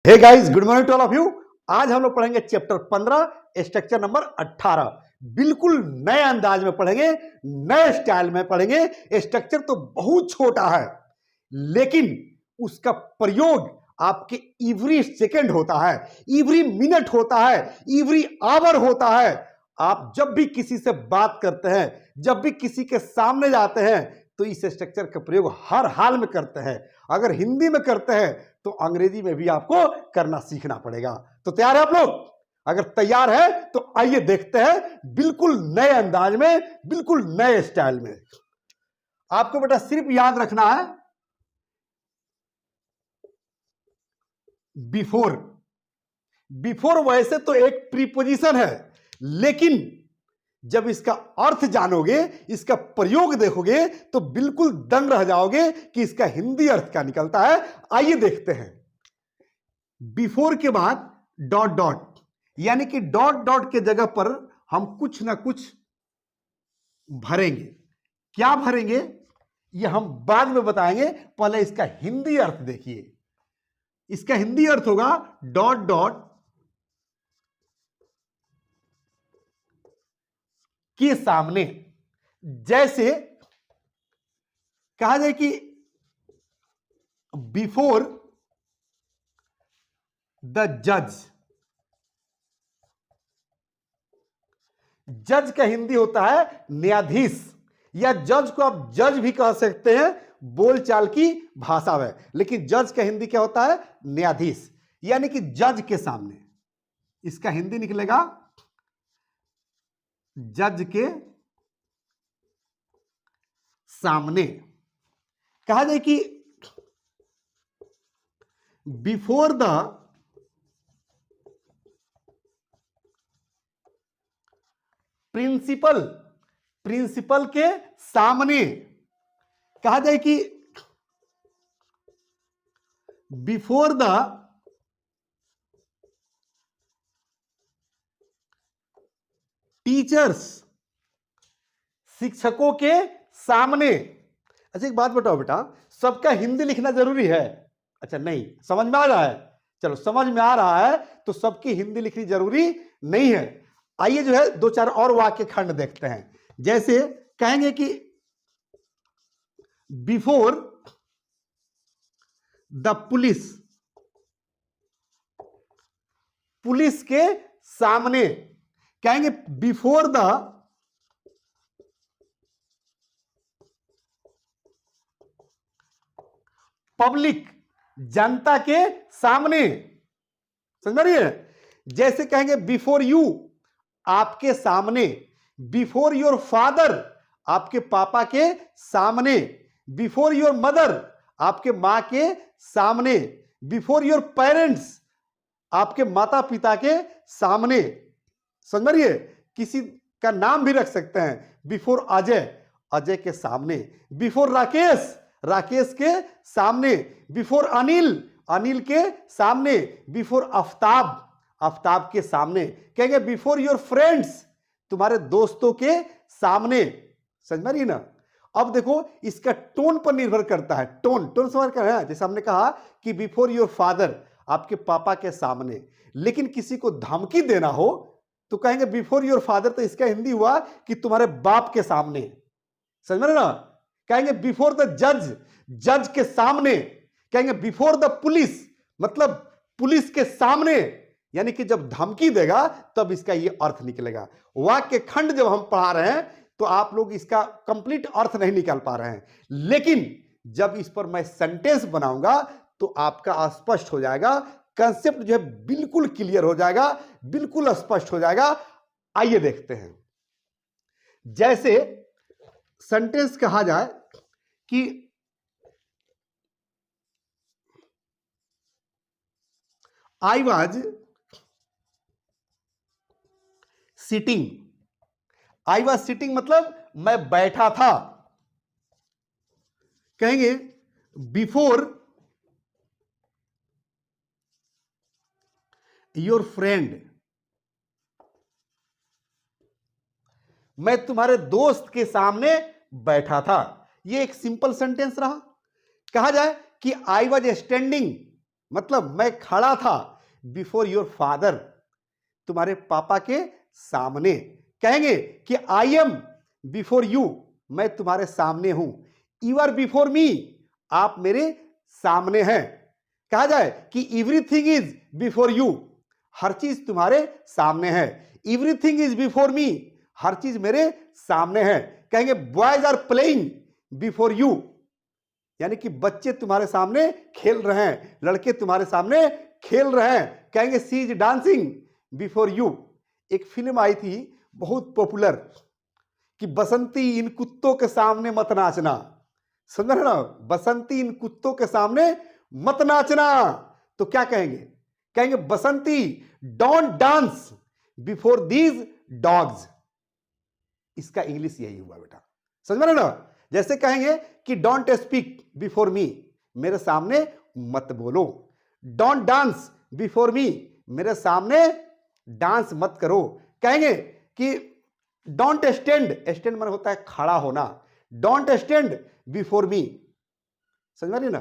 Hey guys, good morning to all of you. आज हम लोग पढ़ेंगे चैप्टर 15 स्ट्रक्चर नंबर 18। बिल्कुल नए अंदाज में पढ़ेंगे, नए स्टाइल में पढ़ेंगे। स्ट्रक्चर तो बहुत छोटा है लेकिन उसका प्रयोग आपके एवरी सेकंड होता है, एवरी मिनट होता है, एवरी आवर होता है। आप जब भी किसी से बात करते हैं, जब भी किसी के सामने जाते हैं तो इस स्ट्रक्चर का प्रयोग हर हाल में करते हैं। अगर हिंदी में करते हैं तो अंग्रेजी में भी आपको करना सीखना पड़ेगा। तो तैयार है आप लोग? अगर तैयार है तो आइए देखते हैं बिल्कुल नए अंदाज में, बिल्कुल नए स्टाइल में। आपको बेटा सिर्फ याद रखना है बिफोर। बिफोर वैसे तो एक प्रीपोजिशन है लेकिन जब इसका अर्थ जानोगे, इसका प्रयोग देखोगे तो बिल्कुल दंग रह जाओगे कि इसका हिंदी अर्थ क्या निकलता है। आइए देखते हैं। बिफोर के बाद डॉट डॉट, यानी कि डॉट डॉट के जगह पर हम कुछ ना कुछ भरेंगे। क्या भरेंगे ये हम बाद में बताएंगे, पहले इसका हिंदी अर्थ देखिए। इसका हिंदी अर्थ होगा डॉट डॉट के सामने। जैसे कहा जाए कि बिफोर द जज। जज का हिंदी होता है न्यायाधीश, या जज को आप जज भी कह सकते हैं बोलचाल की भाषा में, लेकिन जज का हिंदी क्या होता है? न्यायाधीश, यानी कि जज के सामने। इसका हिंदी निकलेगा जज के सामने। कहा जाए कि बिफोर द प्रिंसिपल। प्रिंसिपल के सामने। कहा जाए कि बिफोर द टीचर्स। शिक्षकों के सामने। अच्छा एक बात बताओ बेटा, सबका हिंदी लिखना जरूरी है? अच्छा नहीं, समझ में आ रहा है? चलो समझ में आ रहा है तो सबकी हिंदी लिखनी जरूरी नहीं है। आइए जो है दो चार और वाक्य खंड देखते हैं। जैसे कहेंगे कि बिफोर द पुलिस। पुलिस के सामने। कहेंगे बिफोर द पब्लिक। जनता के सामने। समझ रही है? जैसे कहेंगे बिफोर यू, आपके सामने। बिफोर योर फादर, आपके पापा के सामने। बिफोर योर मदर, आपके मां के सामने। बिफोर योर पेरेंट्स, आपके माता पिता के सामने। समझ रही है? किसी का नाम भी रख सकते हैं। बिफोर अजय, अजय के सामने। बिफोर राकेश, राकेश के सामने। बिफोर अनिल, अनिल के सामने। बिफोर आफ्ताब, आफ्ताब के सामने। कहेंगे बिफोर योर फ्रेंड्स, तुम्हारे दोस्तों के सामने। समझ में रही ना? अब देखो इसका टोन पर निर्भर करता है। टोन, टोन समझ कर है? जैसे हमने कहा कि बिफोर योर फादर, आपके पापा के सामने। लेकिन किसी को धमकी देना हो तो कहेंगे बिफोर योर फादर, तो इसका हिंदी हुआ कि तुम्हारे बाप के सामने। समझ में ना? कहेंगे बिफोर द जज, जज के सामने। कहेंगे बिफोर द पुलिस, मतलब पुलिस के सामने, यानी कि जब धमकी देगा तब इसका ये अर्थ निकलेगा। वाक्य खंड जब हम पढ़ा रहे हैं तो आप लोग इसका कंप्लीट अर्थ नहीं निकाल पा रहे हैं, लेकिन जब इस पर मैं सेंटेंस बनाऊंगा तो आपका स्पष्ट हो जाएगा। कंसेप्ट जो है बिल्कुल क्लियर हो जाएगा, बिल्कुल स्पष्ट हो जाएगा। आइए देखते हैं। जैसे सेंटेंस कहा जाए कि I was sitting. I was sitting मतलब मैं बैठा था। कहेंगे बिफोर योर फ्रेंड, मैं तुम्हारे दोस्त के सामने बैठा था। ये एक सिंपल सेंटेंस रहा। कहा जाए कि आई वॉज स्टैंडिंग, मतलब मैं खड़ा था बिफोर योर फादर, तुम्हारे पापा के सामने। कहेंगे कि आई एम बिफोर यू, मैं तुम्हारे सामने हूं। यू आर बिफोर मी, आप मेरे सामने हैं। कहा जाए कि एवरीथिंग इज बिफोर यू, हर चीज तुम्हारे सामने है। एवरीथिंग इज बिफोर मी, हर चीज मेरे सामने है। कहेंगे boys are playing before you, यानी कि बच्चे तुम्हारे सामने खेल रहे हैं, लड़के तुम्हारे सामने खेल रहे हैं। कहेंगे सी इज डांसिंग बिफोर यू। एक फिल्म आई थी बहुत पॉपुलर कि बसंती इन कुत्तों के सामने मत नाचना, समझ रहे ना, बसंती इन कुत्तों के सामने मत नाचना। तो क्या कहेंगे? कहेंगे Basanti don't dance before these dogs. इसका इंग्लिश यही हुआ बेटा, समझ रहे ना। जैसे कहेंगे कि डोंट स्पीक बिफोर मी, मेरे सामने मत बोलो। डोंट डांस बिफोर मी, मेरे सामने डांस मत करो। कहेंगे कि डोंट स्टैंड, स्टैंड माने होता है खड़ा होना, डोंट स्टैंड बिफोर मी, समझ रही ना।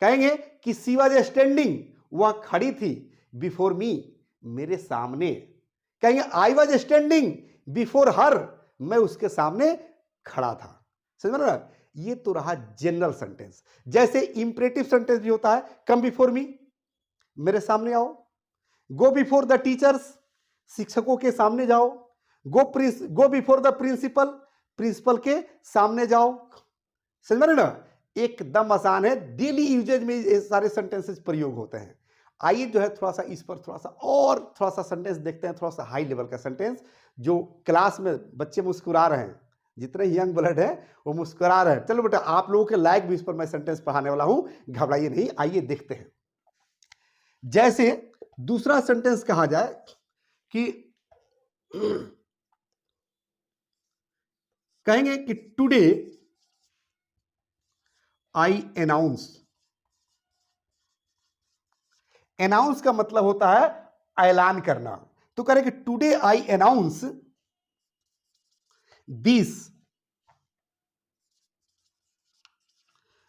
कहेंगे कि शी वाज स्टैंडिंग, वह खड़ी थी, बिफोर मी, मेरे सामने। कहेंगे I was standing before her, मैं उसके सामने खड़ा था, समझ रहे ना। ये तो रहा जनरल सेंटेंस। जैसे इंपरेटिव सेंटेंस भी होता है, कम बिफोर मी, मेरे सामने आओ। गो बिफोर द टीचर्स, शिक्षकों के सामने जाओ। Go before the principal, principal के सामने जाओ, समझ रहे ना। एकदम आसान है, डेली यूजेज में ये सारे सेंटेंसेस प्रयोग होते हैं। आइए जो है थोड़ा सा इस पर थोड़ा सा सेंटेंस देखते हैं, थोड़ा सा हाई लेवल का सेंटेंस, जो क्लास में बच्चे मुस्कुरा रहे हैं, जितने यंग ब्लड है वो मुस्कुरा रहे हैं। चलो बेटा, आप लोगों के लायक भी इस पर मैं सेंटेंस पढ़ाने वाला हूं, घबराइए नहीं। आइए देखते हैं। जैसे दूसरा सेंटेंस कहा जाए कि कहेंगे कि टुडे आई अनाउंस। अनाउंस का मतलब होता है ऐलान करना। तो करेंगे today I announce this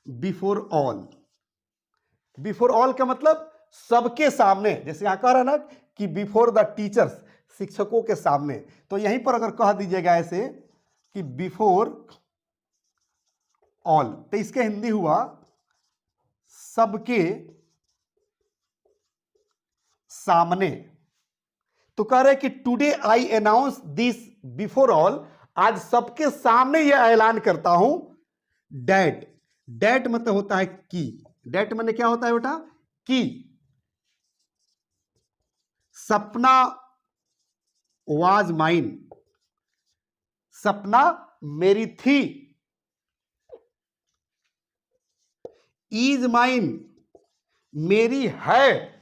before all. Before all का मतलब सबके सामने। जैसे यहां कह रहा है ना कि बिफोर द टीचर्स, शिक्षकों के सामने, तो यहीं पर अगर कह दीजिएगा ऐसे कि बिफोर ऑल, तो इसके हिंदी हुआ सबके सामने। तो कह रहे कि today I announce this before all, आज सबके सामने यह ऐलान करता हूं डैट। डैट मतलब होता है कि, डैट मतलब क्या होता है बेटा? कि सपना वाज माइन, सपना मेरी थी। इज माइन, मेरी है।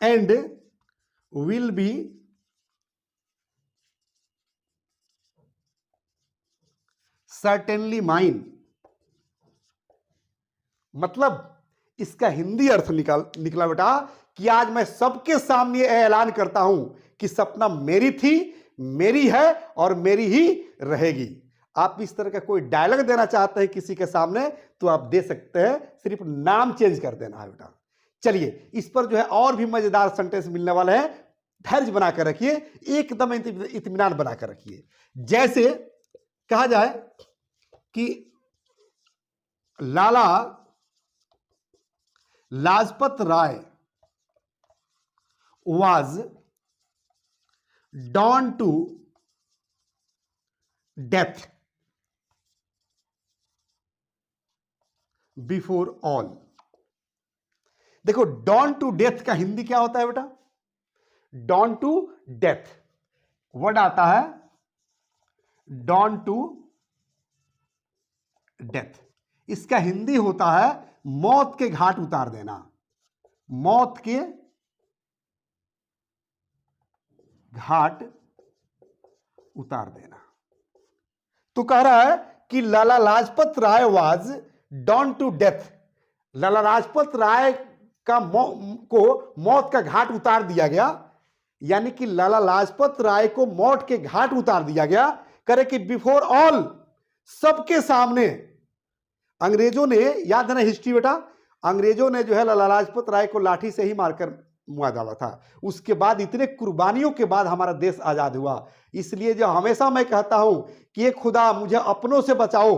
And will be certainly mine. मतलब इसका हिंदी अर्थ निकला बेटा कि आज मैं सबके सामने ऐलान करता हूं कि सपना मेरी थी, मेरी है और मेरी ही रहेगी। आप इस तरह का कोई डायलॉग देना चाहते हैं किसी के सामने तो आप दे सकते हैं, सिर्फ नाम चेंज कर देना है बेटा। चलिए, इस पर जो है और भी मजेदार सेंटेंस मिलने वाले हैं। धैर्य बनाकर रखिए, एकदम इत्मीनान बनाकर रखिए। जैसे कहा जाए कि Lala Lajpat Rai was done to death before all। देखो, डॉन टू डेथ का हिंदी क्या होता है बेटा? डॉन टू डेथ वर्ड आता है, डॉन टू डेथ। इसका हिंदी होता है मौत के घाट उतार देना, मौत के घाट उतार देना। तो कह रहा है कि Lala Lajpat Rai was don to death, Lala Lajpat Rai को मौत का घाट उतार दिया गया, यानी कि लाला लाजपत राय को मौत के घाट उतार दिया गया। करे कि बिफोर ऑल, सबके सामने। अंग्रेजों ने, याद है ना हिस्ट्री बेटा, अंग्रेजों ने जो है लाला लाजपत राय को लाठी से ही मारकर मुआ डाला था। उसके बाद इतने कुर्बानियों के बाद हमारा देश आजाद हुआ। इसलिए जो हमेशा मैं कहता हूं कि ये खुदा मुझे अपनों से बचाओ,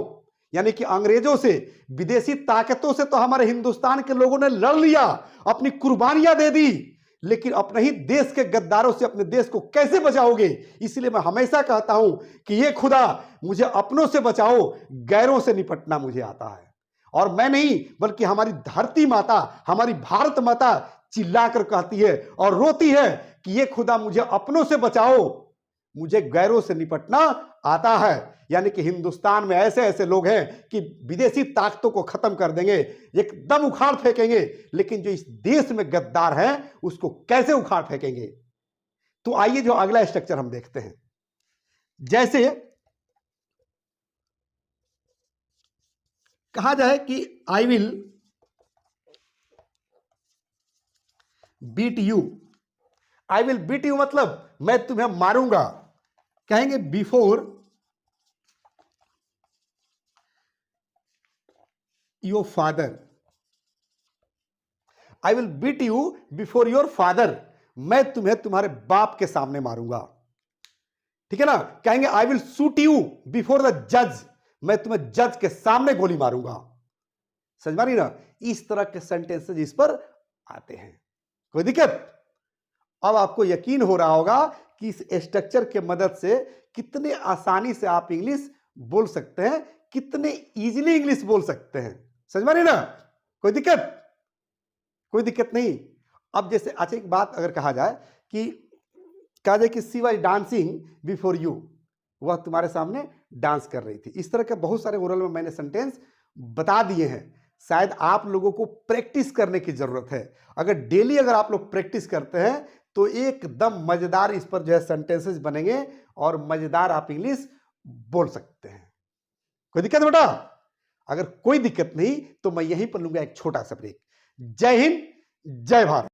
यानी कि अंग्रेजों से, विदेशी ताकतों से तो हमारे हिंदुस्तान के लोगों ने लड़ लिया, अपनी कुर्बानियां दे दी, लेकिन अपने ही देश के गद्दारों से अपने देश को कैसे बचाओगे? इसलिए मैं हमेशा कहता हूं कि ये खुदा मुझे अपनों से बचाओ, गैरों से निपटना मुझे आता है। और मैं नहीं बल्कि हमारी धरती माता, हमारी भारत माता चिल्लाकर कहती है और रोती है कि ये खुदा मुझे अपनों से बचाओ, मुझे गैरों से निपटना आता है। यानी कि हिंदुस्तान में ऐसे ऐसे लोग हैं कि विदेशी ताकतों को खत्म कर देंगे, एकदम उखाड़ फेंकेंगे, लेकिन जो इस देश में गद्दार हैं उसको कैसे उखाड़ फेंकेंगे? तो आइए जो अगला स्ट्रक्चर हम देखते हैं। जैसे कहा जाए कि I will beat you. I will beat you मतलब मैं तुम्हें मारूंगा। कहेंगे before your father. I will beat you before your father, मैं तुम्हें तुम्हारे बाप के सामने मारूंगा। ठीक है ना? कहेंगे I will shoot you before the जज, मैं तुम्हें जज के सामने गोली मारूंगा। समझ मारी ना? इस तरह के सेंटेंसेस इस पर आते हैं। कोई दिक्कत? अब आपको यकीन हो रहा होगा कि इस स्ट्रक्चर के मदद से कितने आसानी से आप इंग्लिश बोल सकते हैं, कितने इजीली इंग्लिश बोल सकते हैं। समझ में नहीं ना? कोई दिक्कत? कोई दिक्कत नहीं। अब जैसे अच्छा एक बात अगर कहा जाए कि she was dancing before you, वह तुम्हारे सामने डांस कर रही थी। इस तरह के बहुत सारे ओरल में मैंने सेंटेंस बता दिए हैं। शायद आप लोगों को प्रैक्टिस करने की जरूरत है। अगर डेली अगर आप लोग प्रैक्टिस करते हैं तो एकदम मजेदार इस पर जो है सेंटेंसेस बनेंगे और मजेदार आप इंग्लिश बोल सकते हैं। कोई दिक्कत बेटा? अगर कोई दिक्कत नहीं तो मैं यहीं पर लूंगा एक छोटा सा ब्रेक। जय हिंद, जय भारत।